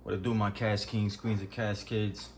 What it do, my Cash Kings, Queens, and Cash Kids?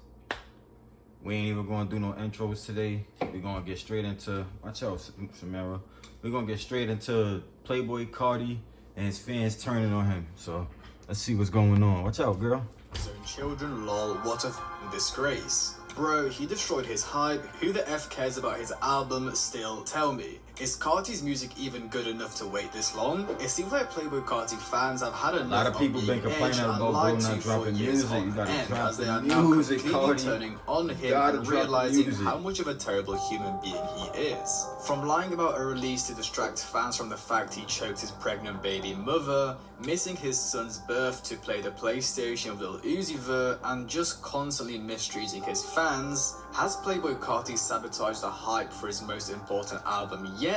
We ain't even gonna do no intros today. We're gonna get straight into, watch out, Samara. We're gonna get straight into Playboy Carti and his fans turning on him. So let's see what's going on. Watch out, girl. His own children, lol, what a disgrace. Bro, he destroyed his hype. Who the F cares about his album still? Tell me. Is Carti's music even good enough to wait this long? It seems like Playboy Carti fans have had enough. A lot of people been complaining about bro not dropping music. You gotta drop the music, Carti. Turning on him and realizing how much of a terrible human being he is. From lying about a release to distract fans from the fact he choked his pregnant baby mother, missing his son's birth to play the PlayStation with Lil Uzi Vert, and just constantly mistreating his fans, has Playboy Carti sabotaged the hype for his most important album yet?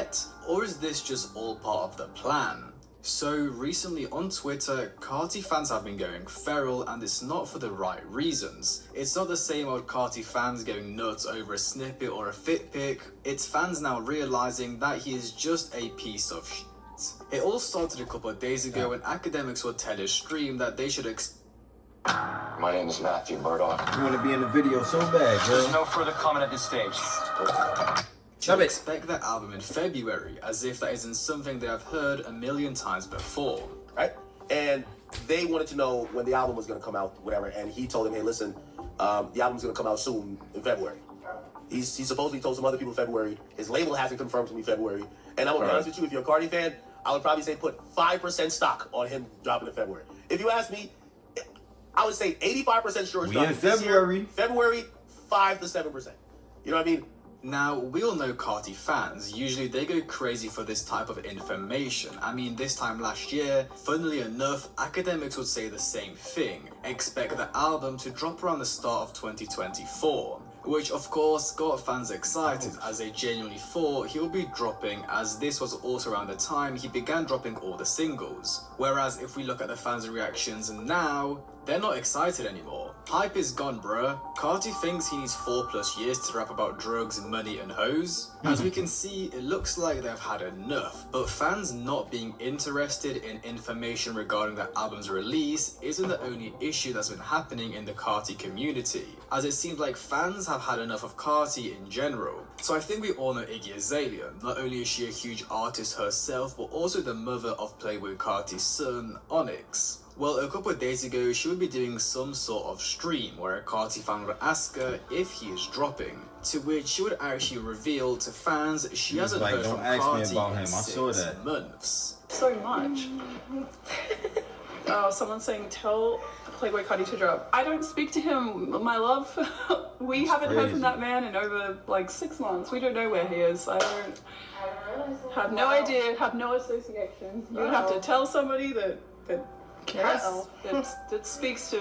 Or is this just all part of the plan? So recently on Twitter, Carti fans have been going feral, and it's not for the right reasons. It's not the same old Carti fans going nuts over a snippet or a fit pic. It's fans now realizing that he is just a piece of shit. It all started a couple of days ago when academics would tell his stream that they should My name is Matthew Murdoch. You want to be in the video so bad, girl. There's no further comment at this stage. to expect that album in February, as if that isn't something they have heard a million times before. Right? And they wanted to know when the album was going to come out, whatever, and he told them, hey, listen, the album's going to come out soon in February. He supposedly told some other people February. His label hasn't confirmed to me February. And I'm going to be honest with you, if you're a Carti fan, I would probably say put 5% stock on him dropping in February. If you ask me, I would say 85% sure it's dropping this year. February, 5 to 7%. You know what I mean? Now, we all know Carti fans. Usually they go crazy for this type of information. I mean, this time last year, funnily enough, academics would say the same thing. Expect the album to drop around the start of 2024. Which of course got fans excited, as they genuinely thought he would be dropping, as this was also around the time he began dropping all the singles. Whereas if we look at the fans' reactions now, they're not excited anymore. Hype is gone, bruh. Carti thinks he needs 4+ years to rap about drugs, money and hoes. As we can see, it looks like they've had enough, but fans not being interested in information regarding the album's release isn't the only issue that's been happening in the Carti community, as it seems like fans have had enough of Carti in general. So I think we all know Iggy Azalea. Not only is she a huge artist herself, but also the mother of Playboy Carti's son, Onyx. Well, a couple of days ago, she would be doing some sort of stream where a Carti fan would ask her if he is dropping, to which she would actually reveal to fans she hasn't heard from Carti in 6 months. So much. Oh, someone's saying tell Playboy Carti to drop. I don't speak to him, my love. We haven't heard from that man in over like 6 months. We don't know where he is. I don't have no idea, have no association. You would have to tell somebody that cares, that speaks to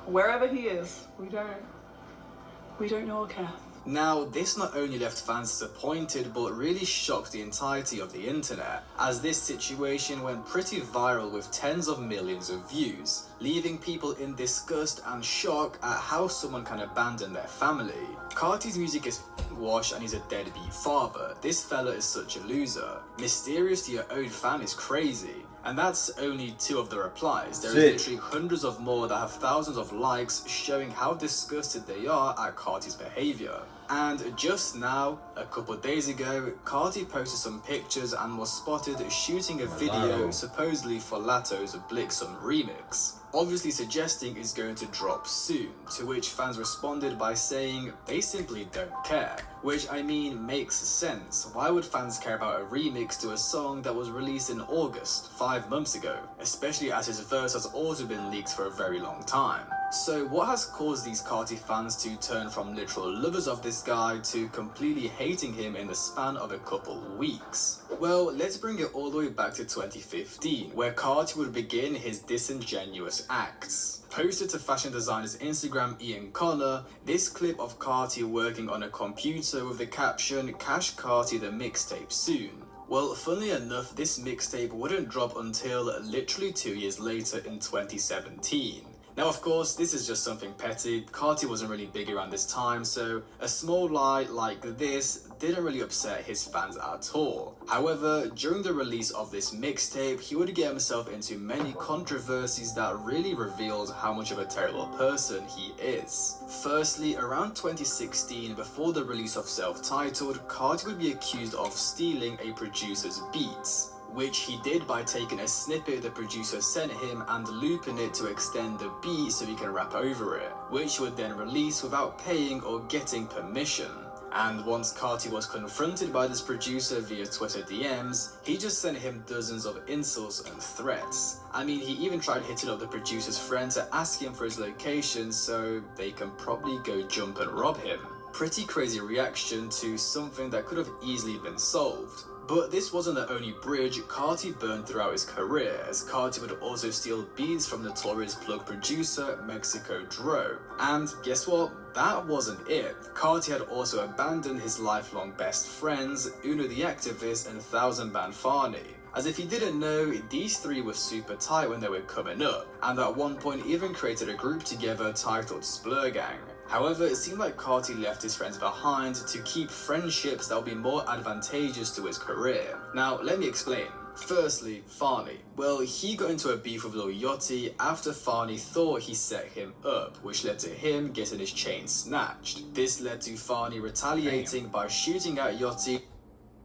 wherever he is. We don't know or care. Now, this not only left fans disappointed, but really shocked the entirety of the internet, as this situation went pretty viral with tens of millions of views, leaving people in disgust and shock at how someone can abandon their family. Carti's music is washed and he's a deadbeat father. This fella is such a loser. Mysterious to your own fan is crazy. And that's only 2 of the replies. There is literally hundreds of more that have thousands of likes showing how disgusted they are at Carti's behavior. And just now, a couple days ago, Carti posted some pictures and was spotted shooting a video supposedly for Latto's Blixum remix, obviously suggesting it's going to drop soon, to which fans responded by saying they simply don't care. Which, I mean, makes sense. Why would fans care about a remix to a song that was released in August, 5 months ago, especially as his verse has also been leaked for a very long time? So what has caused these Carti fans to turn from literal lovers of this guy to completely hating him in the span of a couple weeks? Well, let's bring it all the way back to 2015, where Carti would begin his disingenuous acts. Posted to fashion designer's Instagram Ian Connor, this clip of Carti working on a computer with the caption, "Cash Carti the mixtape soon." Well, funnily enough, this mixtape wouldn't drop until literally 2 years later in 2017. Now, of course, this is just something petty. Carti wasn't really big around this time, so a small lie like this didn't really upset his fans at all. However, during the release of this mixtape, he would get himself into many controversies that really revealed how much of a terrible person he is. Firstly, around 2016, before the release of Self-Titled, Carti would be accused of stealing a producer's beats, which he did by taking a snippet the producer sent him and looping it to extend the beat so he can rap over it, which he would then release without paying or getting permission. And once Carti was confronted by this producer via Twitter DMs, he just sent him dozens of insults and threats. I mean, he even tried hitting up the producer's friend to ask him for his location so they can probably go jump and rob him. Pretty crazy reaction to something that could have easily been solved. But this wasn't the only bridge Carti burned throughout his career, as Carti would also steal beats from notorious plug producer Mexico Dro. And guess what? That wasn't it. Carti had also abandoned his lifelong best friends, Uno the Activist and 1000 Band Farney. As if he didn't know, these three were super tight when they were coming up, and at one point even created a group together titled Splur Gang. However, it seemed like Carti left his friends behind to keep friendships that would be more advantageous to his career. Now, let me explain. Firstly, Farney. Well, he got into a beef with Lil Yachty after Farney thought he set him up, which led to him getting his chain snatched. This led to Farney retaliating by shooting at Yachty.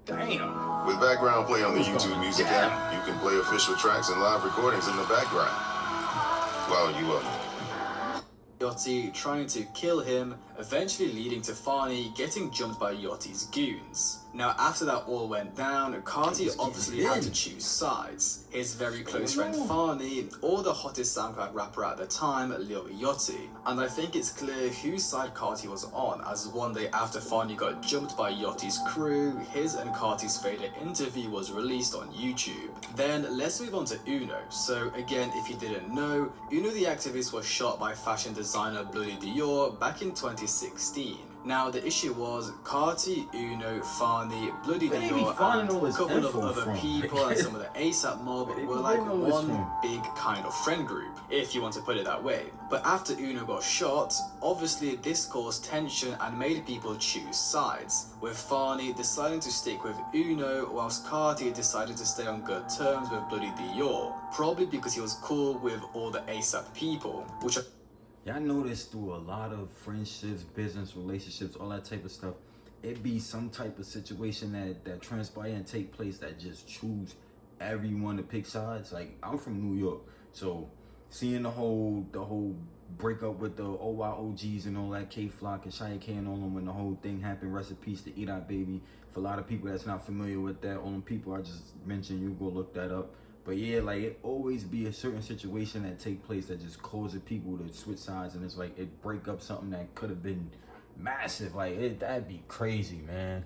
Damn. With background play on the YouTube Music app, you can play official tracks and live recordings in the background while you up. Yachty trying to kill him, eventually leading to Farney getting jumped by Yachty's goons. Now, after that all went down, Carti obviously had to choose sides. His very close friend Farney, or the hottest SoundCloud rapper at the time, Lil Yachty. And I think it's clear whose side Carti was on, as one day after Farney got jumped by Yachty's crew, his and Carti's favorite interview was released on YouTube. Then, let's move on to Uno. So again, if you didn't know, Uno the Activist was shot by fashion designer Bloody Dior back in 2016. Now, the issue was Carti, Uno, Farney, Bloody Dior, and a couple of other people and some of the ASAP mob were like one big kind of friend group, if you want to put it that way. But after Uno got shot, obviously this caused tension and made people choose sides, with Farney deciding to stick with Uno whilst Carti decided to stay on good terms with Bloody Dior, probably because he was cool with all the ASAP people, which Y'all notice through a lot of friendships, business relationships, all that type of stuff, it be some type of situation that transpire and take place that just choose everyone to pick sides. Like, I'm from New York, so seeing the whole breakup with the OYOGs and all that, K-Flock and Shia K and all them, when the whole thing happened, rest in peace to Eat Out Baby. For a lot of people that's not familiar with that, all them people I just mentioned, you go look that up. But yeah, like, it always be a certain situation that take place that just causes people to switch sides, and it's like it break up something that could have been massive. Like, that'd be crazy, man.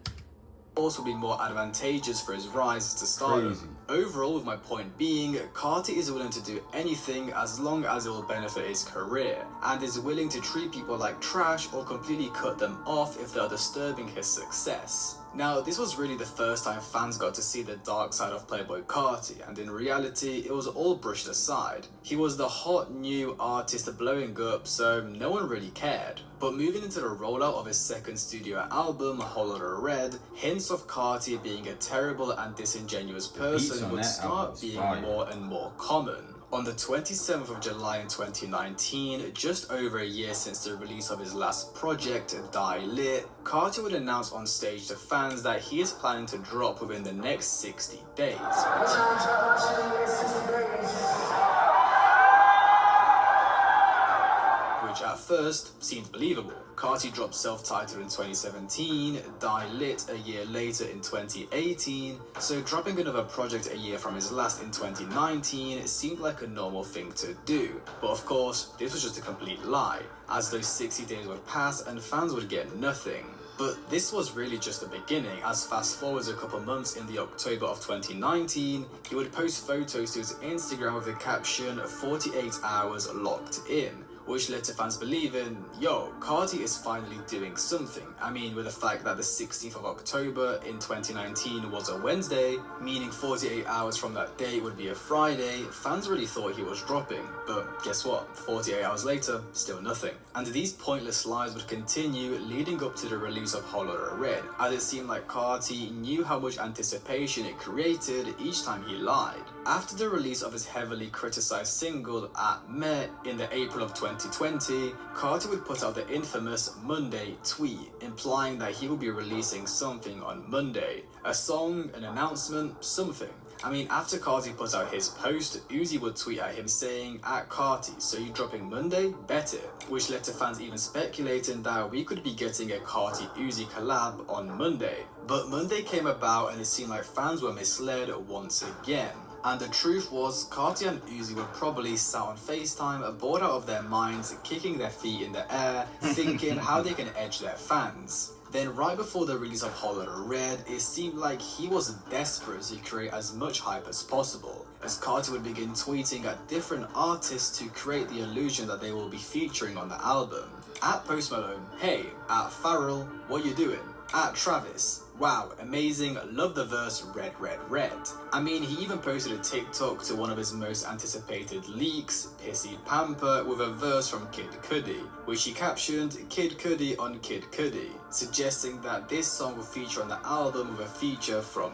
Also be more advantageous for his rise to stardom. Overall, with my point being, Carti is willing to do anything as long as it will benefit his career, and is willing to treat people like trash or completely cut them off if they are disturbing his success. Now, this was really the first time fans got to see the dark side of Playboy Carti, and in reality, it was all brushed aside. He was the hot new artist blowing up, so no one really cared. But moving into the rollout of his second studio album, Whole Lotta Red, hints of Carti being a terrible and disingenuous person would start being more and more common. On the 27th of July in 2019, just over a year since the release of his last project, Die Lit, Carti would announce on stage to fans that he is planning to drop within the next 60 days. Which at first seemed believable. Carti dropped Self-Titled in 2017, Die Lit a year later in 2018, so dropping another project a year from his last in 2019 seemed like a normal thing to do. But of course, this was just a complete lie, as those 60 days would pass and fans would get nothing. But this was really just the beginning, as fast forwards a couple months in the October of 2019, he would post photos to his Instagram with the caption 48 hours locked in, which led to fans believing, yo, Carti is finally doing something. I mean, with the fact that the 16th of October in 2019 was a Wednesday, meaning 48 hours from that day would be a Friday, fans really thought he was dropping. But guess what? 48 hours later, still nothing. And these pointless lies would continue leading up to the release of Whole Lotta Red, as it seemed like Carti knew how much anticipation it created each time he lied. After the release of his heavily criticized single At Met in the April of 2020, Carti would put out the infamous Monday tweet, implying that he would be releasing something on Monday. A song, an announcement, something. I mean, after Carti put out his post, Uzi would tweet at him saying, "At Carti, so you dropping Monday? Bet it." Which led to fans even speculating that we could be getting a Carti-Uzi collab on Monday. But Monday came about and it seemed like fans were misled once again. And the truth was, Carti and Uzi were probably sat on FaceTime, bored out of their minds, kicking their feet in the air, thinking how they can edge their fans. Then right before the release of Whole Lotta Red, it seemed like he was desperate to create as much hype as possible, as Carti would begin tweeting at different artists to create the illusion that they will be featuring on the album. At Post Malone, hey. At Pharrell, what you doing? At Travis, wow, amazing, love the verse, red, red, red. I mean, he even posted a TikTok to one of his most anticipated leaks, Pissy Pamper, with a verse from Kid Cudi, which he captioned, Kid Cudi on Kid Cudi, suggesting that this song will feature on the album with a feature from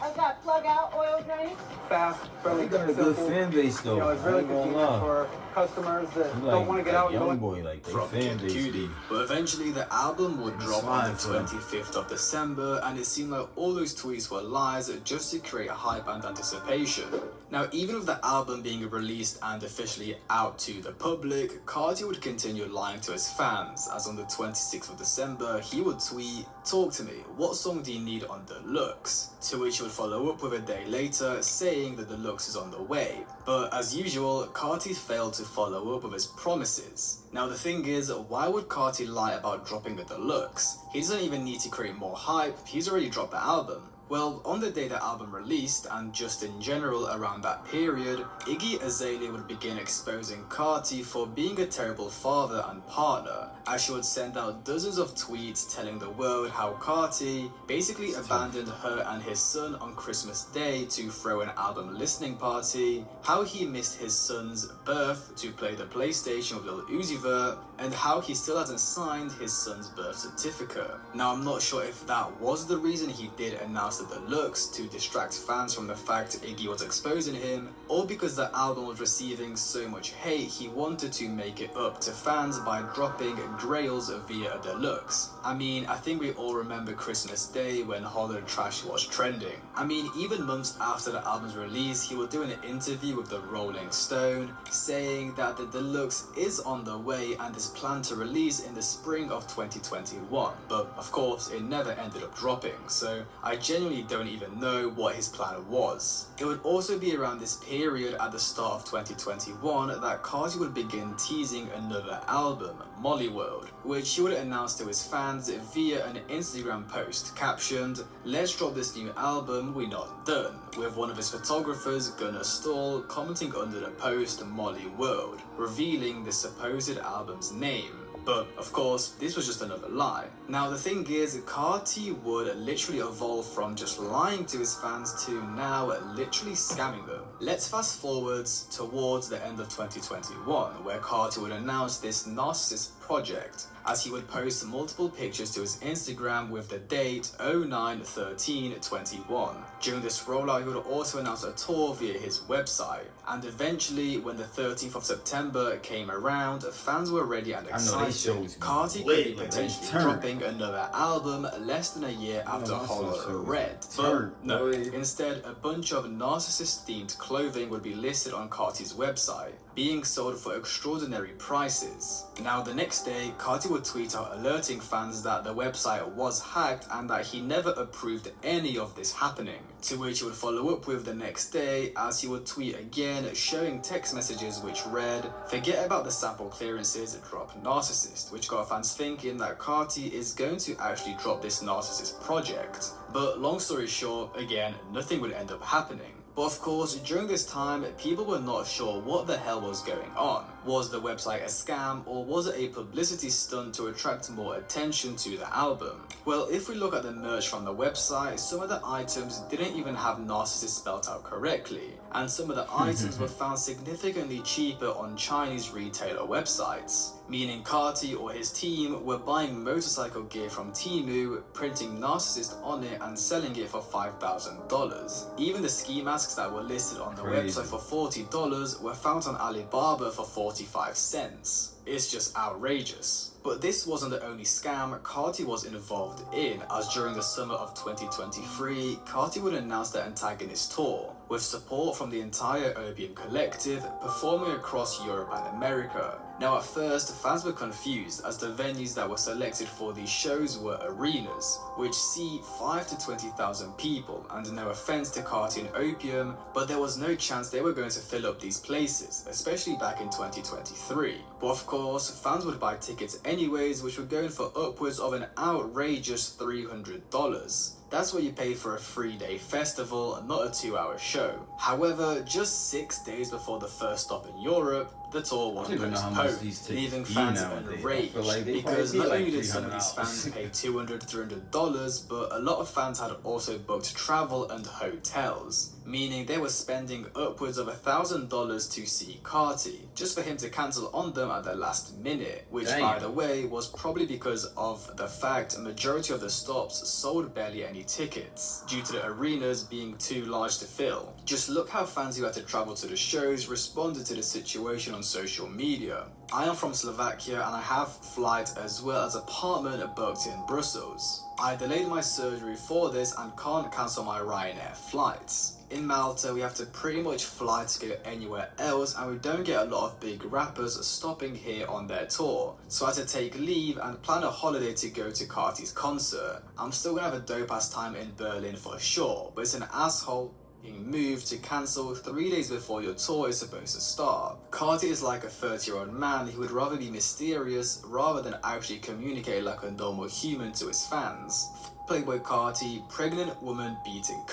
I've got plug out oil drain. Fast, friendly, He got a good simple. fan base though. You know, it's really I ain't gonna convenient lie. for customers that He don't want to get out and young go. boy, like they from fan Kid base. Cudi. be- But eventually the album would drop on the slide for him. 25th of December, and it seemed like all those tweets were lies just to create hype and anticipation. Now, even with the album being released and officially out to the public, Carti would continue lying to his fans, as on the 26th of December, he would tweet, "Talk to me, what song do you need on Deluxe?" To which he would follow up with a day later, saying that Deluxe is on the way. But as usual, Carti failed to follow up with his promises. Now the thing is, why would Carti lie about dropping the Deluxe? He doesn't even need to create more hype, he's already dropped the album. Well, on the day the album released, and just in general around that period, Iggy Azalea would begin exposing Carti for being a terrible father and partner, as she would send out dozens of tweets telling the world how Carti basically abandoned her and his son on Christmas Day to throw an album listening party, how he missed his son's birth to play the PlayStation with Lil Uzi Vert, and how he still hasn't signed his son's birth certificate. Now, I'm not sure if that was the reason he did announce the Deluxe to distract fans from the fact Iggy was exposing him, or because the album was receiving so much hate he wanted to make it up to fans by dropping Grails via a Deluxe. I mean, I think we all remember Christmas Day when Hollow Trash was trending. I mean, even months after the album's release, he would do an interview with the Rolling Stone saying that the Deluxe is on the way and is planned to release in the spring of 2021. But of course, it never ended up dropping, so I genuinely don't even know what his plan was. It would also be around this period at the start of 2021 that Carti would begin teasing another album, Molly World, which he would announce to his fans via an Instagram post captioned, "Let's drop this new album, we're not done," with one of his photographers, Gunnar Stall, commenting under the post Molly World, revealing the supposed album's name. But of course, this was just another lie. Now the thing is, Carti would literally evolve from just lying to his fans to now literally scamming them. Let's fast forwards towards the end of 2021, where Carti would announce this narcissist project, as he would post multiple pictures to his Instagram with the date 09/13/21. During this rollout, he would also announce a tour via his website. And eventually, when the 13th of September came around, fans were ready and I know they excited. shows Carti could lit, be like, they potentially turned. dropping another album less than a year after my Whole son Lotta shows Red. turned, But no, boy. instead, a bunch of narcissist-themed clothing would be listed on Carti's website, being sold for extraordinary prices. Now, the next day, Carti would tweet out alerting fans that the website was hacked and that he never approved any of this happening, to which he would follow up with the next day as he would tweet again showing text messages which read, "Forget about the sample clearances, drop Narcissist," which got fans thinking that Carti is going to actually drop this Narcissist project. But long story short, again, nothing would end up happening. But of course, during this time, people were not sure what the hell was going on. Was the website a scam, or was it a publicity stunt to attract more attention to the album? Well, if we look at the merch from the website, some of the items didn't even have narcissist spelled out correctly, and some of the items were found significantly cheaper on Chinese retailer websites, meaning Carti or his team were buying motorcycle gear from Temu, printing narcissist on it and selling it for $5,000. Even the ski masks that were listed on the website for $40 were found on Alibaba for 45 cents. It's just outrageous. But this wasn't the only scam Carti was involved in, as during the summer of 2023, Carti would announce the Antagonist Tour, with support from the entire Opium Collective, performing across Europe and America. Now at first, fans were confused as the venues that were selected for these shows were arenas, which seat 5,000 to 20,000 people, and no offense to Carti and Opium, but there was no chance they were going to fill up these places, especially back in 2023. But of course, fans would buy tickets anyways, which were going for upwards of an outrageous $300. That's what you pay for a 3-day festival, not a 2-hour show. However, just 6 days before the first stop in Europe, the tour was postponed, leaving fans enraged, because not only did some of these fans pay $200, $300, but a lot of fans had also booked travel and hotels, meaning they were spending upwards of $1,000 to see Carti, just for him to cancel on them at the last minute, which by the way was probably because of the fact a majority of the stops sold barely any tickets, due to the arenas being too large to fill. Just look how fans who had to travel to the shows responded to the situation on social media. I am from Slovakia and I have flight as well as apartment booked in Brussels. I delayed my surgery for this and can't cancel my Ryanair flights. In Malta, we have to pretty much fly to go anywhere else, and we don't get a lot of big rappers stopping here on their tour. So I had to take leave and plan a holiday to go to Carti's concert. I'm still gonna have a dope ass time in Berlin for sure, but it's an asshole move to cancel 3 days before your tour is supposed to start. Carti is like a 30-year-old man who would rather be mysterious rather than actually communicate like a normal human to his fans. Playboy Carti, pregnant woman beating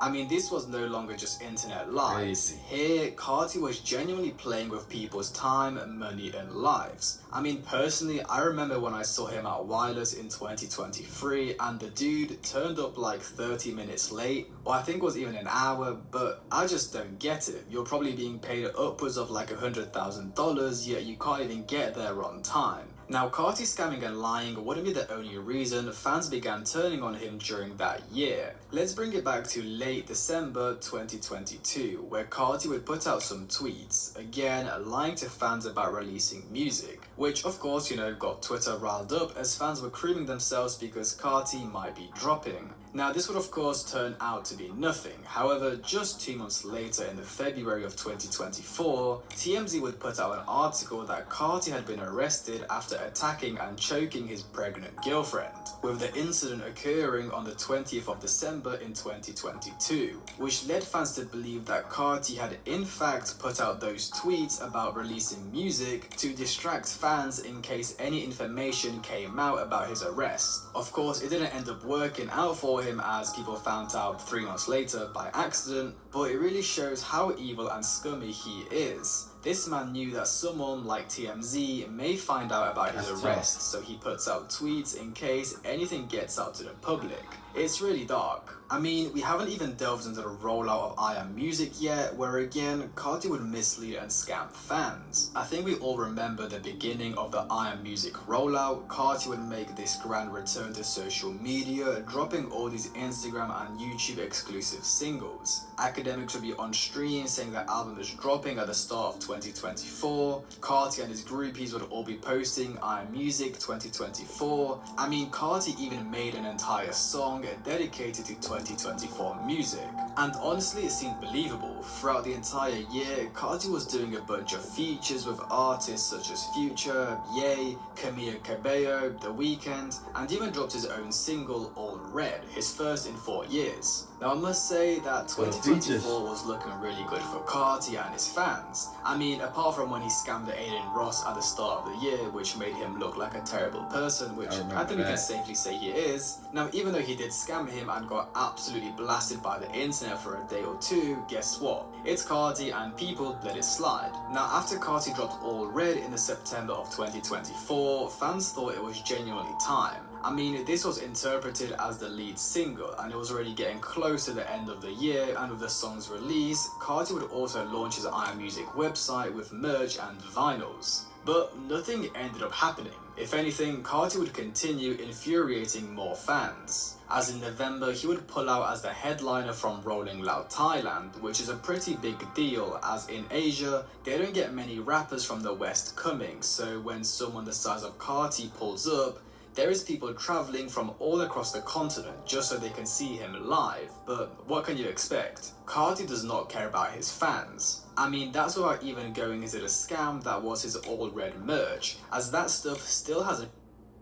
I mean, this was no longer just internet lies. Here, Carti was genuinely playing with people's time, money, and lives. I mean, personally, I remember when I saw him at Wireless in 2023, and the dude turned up like 30 minutes late, or I think it was even an hour, but I just don't get it. You're probably being paid upwards of like $100,000, yet you can't even get there on time. Now, Carti scamming and lying wouldn't be the only reason fans began turning on him during that year. Let's bring it back to late December 2022, where Carti would put out some tweets, again lying to fans about releasing music, which of course, got Twitter riled up as fans were creaming themselves because Carti might be dropping. Now, this would of course turn out to be nothing. However, just 2 months later, in the February of 2024, TMZ would put out an article that Carti had been arrested after attacking and choking his pregnant girlfriend, with the incident occurring on the 20th of December in 2022, which led fans to believe that Carti had in fact put out those tweets about releasing music to distract fans in case any information came out about his arrest. Of course, it didn't end up working out for him, as people found out 3 months later by accident, but it really shows how evil and scummy he is. This man knew that someone like TMZ may find out about his arrest, so he puts out tweets in case anything gets out to the public. It's really dark. I mean, we haven't even delved into the rollout of I Am Music yet, where again, Carti would mislead and scam fans. I think we all remember the beginning of the I Am Music rollout. Carti would make this grand return to social media, dropping all these Instagram and YouTube exclusive singles. Academics would be on stream saying the album is dropping at the start of 2024. Carti and his groupies would all be posting I Am Music 2024. I mean, Carti even made an entire song dedicated to 2024 music. And honestly, it seemed believable. Throughout the entire year, Carti was doing a bunch of features with artists such as Future, Ye, Camila Cabello, The Weeknd, and even dropped his own single, All Red, his first in 4 years. Now, I must say that 2024 was looking really good for Carti and his fans. I mean, apart from when he scammed Aiden Ross at the start of the year, which made him look like a terrible person, which I think we can safely say he is. Now, even though he did scam him and got absolutely blasted by the internet, internet for a day or two, guess what? It's Carti and people let it slide. Now, after Carti dropped All Red in the September of 2024, fans thought it was genuinely time. I mean, this was interpreted as the lead single, and it was already getting close to the end of the year, and with the song's release, Carti would also launch his iMusic website with merch and vinyls. But nothing ended up happening. If anything, Carti would continue infuriating more fans. As in November, he would pull out as the headliner from Rolling Loud Thailand, which is a pretty big deal, as in Asia, they don't get many rappers from the West coming, so when someone the size of Carti pulls up, there is people travelling from all across the continent just so they can see him live. But what can you expect? Carti does not care about his fans. I mean, that's without even going into the scam that was his All Red merch, as that stuff still hasn't.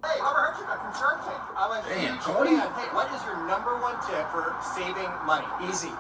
Hey, I heard you got concern change. I like, damn, Cody. Hey, what is your #1 tip for saving money? Easy.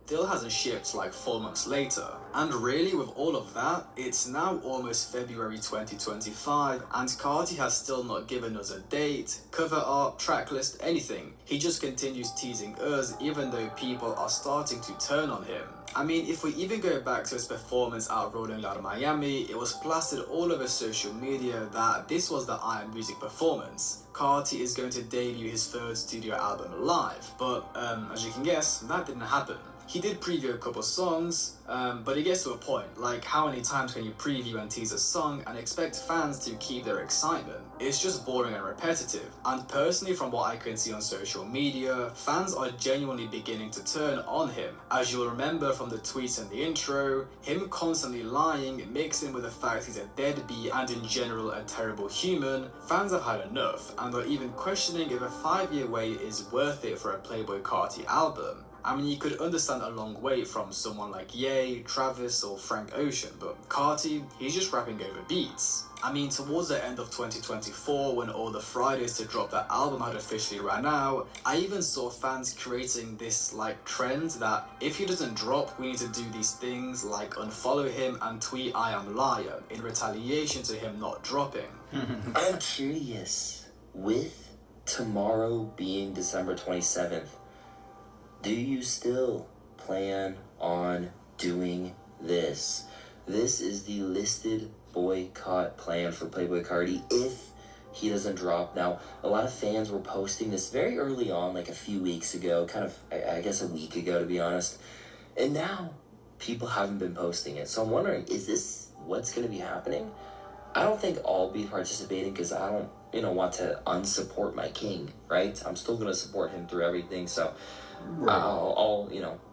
Still hasn't shipped like 4 months later. And really, with all of that, it's now almost February 2025 and Carti has still not given us a date, cover art, track list, anything. He just continues teasing us even though people are starting to turn on him. I mean, if we even go back to his performance at Rolling Loud Miami, it was plastered all over social media that this was the iMusic performance. Carti is going to debut his third studio album live, but as you can guess, that didn't happen. He did preview a couple songs, but it gets to a point, like how many times can you preview and tease a song and expect fans to keep their excitement? It's just boring and repetitive. And personally, from what I can see on social media, fans are genuinely beginning to turn on him. As you'll remember from the tweets and the intro, him constantly lying mixing with the fact he's a deadbeat and in general a terrible human, fans have had enough and are even questioning if a 5-year wait is worth it for a Playboy Carti album. I mean, you could understand a long wait from someone like Ye, Travis or Frank Ocean, but Carti, he's just rapping over beats. I mean, towards the end of 2024, when all the Fridays to drop that album had officially ran out, I even saw fans creating this like trend that if he doesn't drop, we need to do these things like unfollow him and tweet I am liar in retaliation to him not dropping. I'm curious, with tomorrow being December 27th, do you still plan on doing this? This is the listed boycott plan for Playboy Carti if he doesn't drop. Now, a lot of fans were posting this very early on, like a few weeks ago, kind of, I guess a week ago to be honest. And now, people haven't been posting it. So I'm wondering, is this what's going to be happening? I don't think I'll be participating because I don't, want to unsupport my king, right? I'm still going to support him through everything, so I'll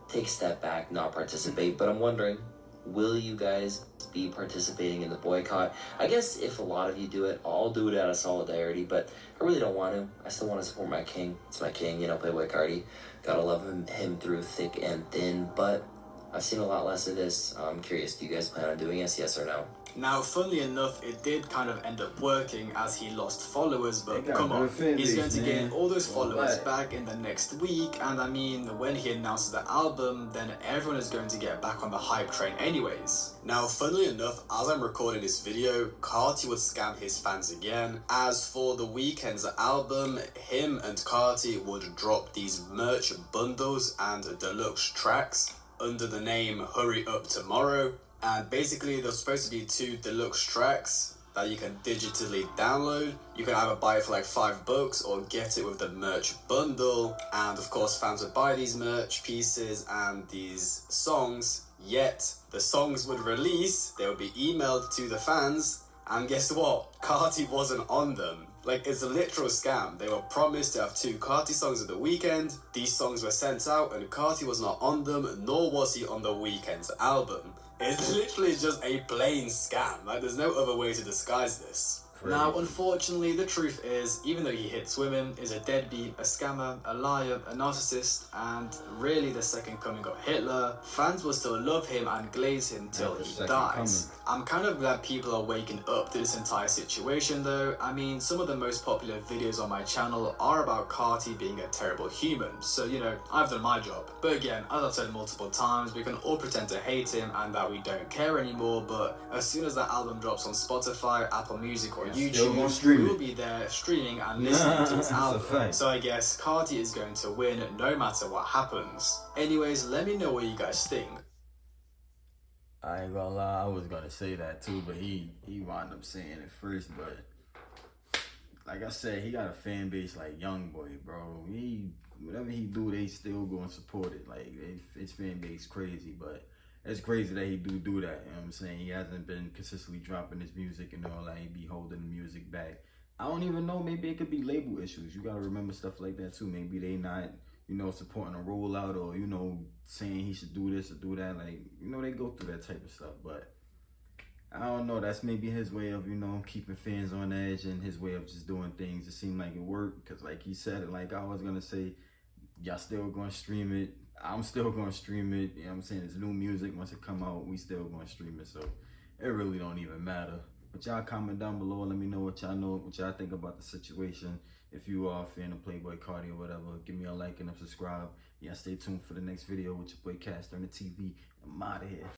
take a step back, not participate. But I'm wondering, will you guys be participating in the boycott? I guess if a lot of you do it, I'll do it out of solidarity, but I really don't want to. I still want to support my king. It's my king, Playboy Carti. Gotta love him through thick and thin, but I've seen a lot less of this. I'm curious, do you guys plan on doing this, yes or no? Now, funnily enough, it did kind of end up working as he lost followers, but come on, he's going to gain all those followers back in the next week, and I mean, when he announces the album, then everyone is going to get back on the hype train anyways. Now, funnily enough, as I'm recording this video, Carti would scam his fans again. As for the Weeknd's album, him and Carti would drop these merch bundles and deluxe tracks under the name Hurry Up Tomorrow. And basically, there's supposed to be 2 deluxe tracks that you can digitally download. You can either buy it for like $5 or get it with the merch bundle. And of course, fans would buy these merch pieces and these songs, yet the songs would release, they would be emailed to the fans, and guess what? Carti wasn't on them. Like, it's a literal scam. They were promised to have 2 Carti songs at the Weeknd. These songs were sent out and Carti was not on them, nor was he on the Weeknd's album. It's literally just a plain scam. Like, there's no other way to disguise this. Crazy. Now, unfortunately, the truth is, even though he hits women, is a deadbeat, a scammer, a liar, a narcissist, and really the second coming of Hitler, fans will still love him and glaze him till he dies. I'm kind of glad people are waking up to this entire situation though. I mean, some of the most popular videos on my channel are about Carti being a terrible human, so you know, I've done my job. But again, as I've said multiple times, we can all pretend to hate him and that we don't care anymore, but as soon as that album drops on Spotify, Apple Music or YouTube, we will be there streaming and listening to his album. So I guess Carti is going to win no matter what happens. Anyways, let me know what you guys think. I ain't gonna lie, I was gonna say that too, but he wound up saying it first. But like I said, he got a fan base like YoungBoy, bro. Whatever he do, they still gonna support it. Like his fan base crazy, but it's crazy that he do that. You know what I'm saying? He hasn't been consistently dropping his music and all that. He be holding the music back. I don't even know. Maybe it could be label issues. You gotta remember stuff like that too. Maybe they not, you know, supporting a rollout or, you know, saying he should do this or do that. Like, you know, they go through that type of stuff. But I don't know. That's maybe his way of, you know, keeping fans on edge and his way of just doing things. It seemed like it worked because, like he said it, like I was going to say, y'all still going to stream it. I'm still going to stream it. You know what I'm saying? It's new music. Once it come out, we still going to stream it. So it really don't even matter. But y'all comment down below. Let me know what y'all think about the situation. If you are a fan of Playboy Carti or whatever, give me a like and a subscribe. Yeah, stay tuned for the next video with your boy KashTurnerTV. I'm out of here.